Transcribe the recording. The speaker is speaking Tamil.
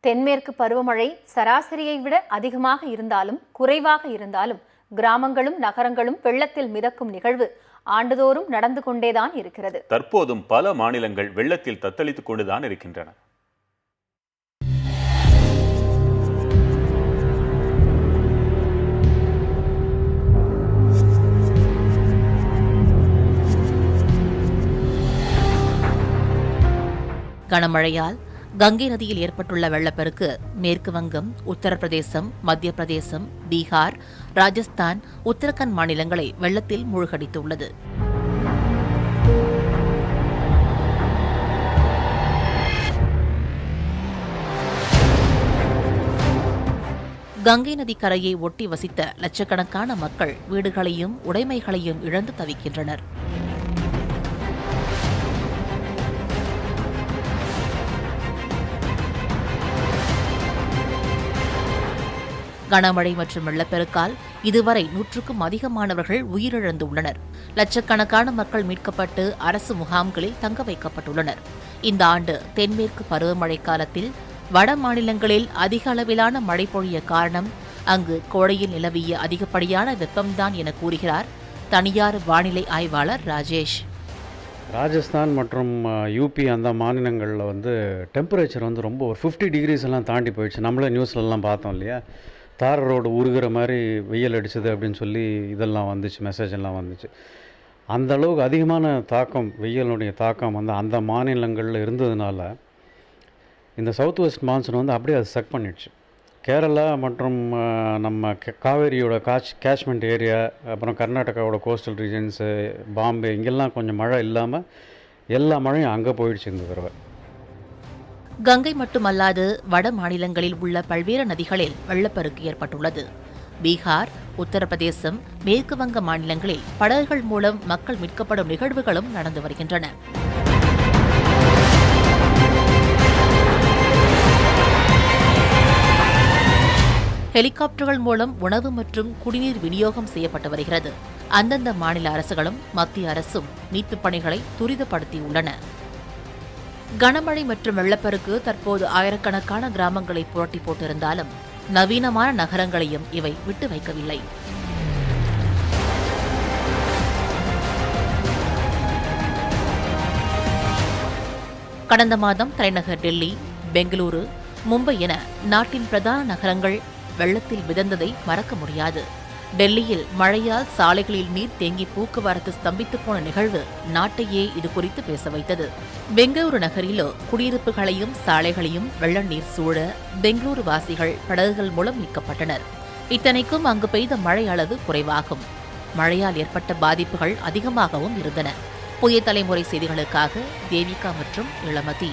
தென்மேற்கு பருவமழை சராசரியை விட அதிகமாக இருந்தாலும் குறைவாக இருந்தாலும் கிராமங்களும் நகரங்களும் வெள்ளத்தில் மிதக்கும் நிகழ்வு ஆண்டுதோறும் நடந்து கொண்டேதான் இருக்கிறது. தற்போதும் பல மாநிலங்கள் வெள்ளத்தில் தத்தளித்துக் கொண்டுதான் இருக்கின்றன. கனமழையால் கங்கை நதியில் ஏற்பட்டுள்ள வெள்ளப்பெருக்கு மேற்கு வங்கம், உத்தரப்பிரதேசம், மத்திய பிரதேசம், பீகார், ராஜஸ்தான், உத்தரகாண்ட் மாநிலங்களை வெள்ளத்தில் மூழ்கடித்துள்ளது. கங்கை நதி கரையை ஒட்டி வசித்த லட்சக்கணக்கான மக்கள் வீடுகளையும் உடைமைகளையும் இழந்து தவிக்கின்றனர். கனமழை மற்றும் வெள்ளப்பெருக்கால் இதுவரை 100க்கும் அதிகமானவர்கள் உயிரிழந்துள்ளனர். லட்சக்கணக்கான மக்கள் மீட்கப்பட்டு அரசு முகாம்களில் தங்க வைக்கப்பட்டுள்ளனர். இந்த ஆண்டு தென்மேற்கு பருவமழை காலத்தில் வட மாநிலங்களில் அதிக அளவிலான மழை பொழிய காரணம் அங்கு கோடையில் நிலவிய அதிகப்படியான வெப்பம்தான் என கூறுகிறார் தனியார் வானிலை ஆய்வாளர் ராஜேஷ். ராஜஸ்தான் மற்றும் யூபி அந்த மாநிலங்களில் டெம்பரேச்சர் ரொம்ப ஒரு 50 டிகிரிஸ் எல்லாம் தாண்டி போயிடுச்சு. நம்மளே நியூஸ்லலாம் பார்த்தோம் இல்லையா, தார் ரோடு உருகிற மாதிரி வெயில் அடிச்சது அப்படின்னு சொல்லி இதெல்லாம் வந்துச்சு, மெசேஜ் எல்லாம் வந்துச்சு. அந்த அளவுக்கு அதிகமான தாக்கம், வெயிலுடைய தாக்கம் அந்த மாநிலங்களில் இருந்ததுனால இந்த சவுத் வெஸ்ட் மான்சூன் அப்படியே அது சக் பண்ணிடுச்சு. கேரளா மற்றும் நம்ம காவேரியோட கேஷ்மெண்ட் ஏரியா, அப்புறம் கர்நாடகாவோட கோஸ்டல் ரீஜன்ஸு, பாம்பே, இங்கெல்லாம் கொஞ்சம் மழை இல்லாமல் எல்லா மழையும் அங்கே போயிடுச்சு இந்த தடவை. கங்கை மட்டுமல்லாது வட மாநிலங்களில் உள்ள பல்வேறு நதிகளில் வெள்ளப்பெருக்கு ஏற்பட்டுள்ளது. பீகார், உத்தரப்பிரதேசம், மேற்கு வங்க மாநிலங்களில் படகுகள் மூலம் மக்கள் மீட்கப்படும் நிகழ்வுகளும் நடந்து வருகின்றன. ஹெலிகாப்டர்கள் மூலம் உணவு மற்றும் குடிநீர் விநியோகம் செய்யப்பட்டு வருகிறது. அந்தந்த மாநில அரசுகளும் மத்திய அரசும் மீட்புப் பணிகளை துரிதப்படுத்தியுள்ளன. கனமழை மற்றும் வெள்ளப்பெருக்கு தற்போது ஆயிரக்கணக்கான கிராமங்களை புரட்டி போட்டிருந்தாலும் நவீனமான நகரங்களையும் இவை விட்டு வைக்கவில்லை. கடந்த மாதம் தலைநகர் டெல்லி, பெங்களூரு, மும்பை என நாட்டின் பிரதான நகரங்கள் வெள்ளத்தில் மிதந்ததை மறக்க முடியாது. டெல்லியில் மழையால் சாலைகளில் நீர் தேங்கி போக்குவரத்து ஸ்தம்பித்து போன நிகழ்வு நாட்டையே இதுகுறித்து பேச வைத்தது. பெங்களூரு நகரிலோ குடியிருப்புகளையும் சாலைகளையும் வெள்ள நீர் சூழ பெங்களூரு வாசிகள் படகுகள் மூலம் மீட்கப்பட்டனர். இத்தனைக்கும் அங்கு பெய்த மழை அளவு குறைவாகும். மழையால் ஏற்பட்ட பாதிப்புகள் அதிகமாகவும் இருந்தன. புதிய தலைமுறை செய்திகளுக்காக தேவிகா மற்றும் இளமதி.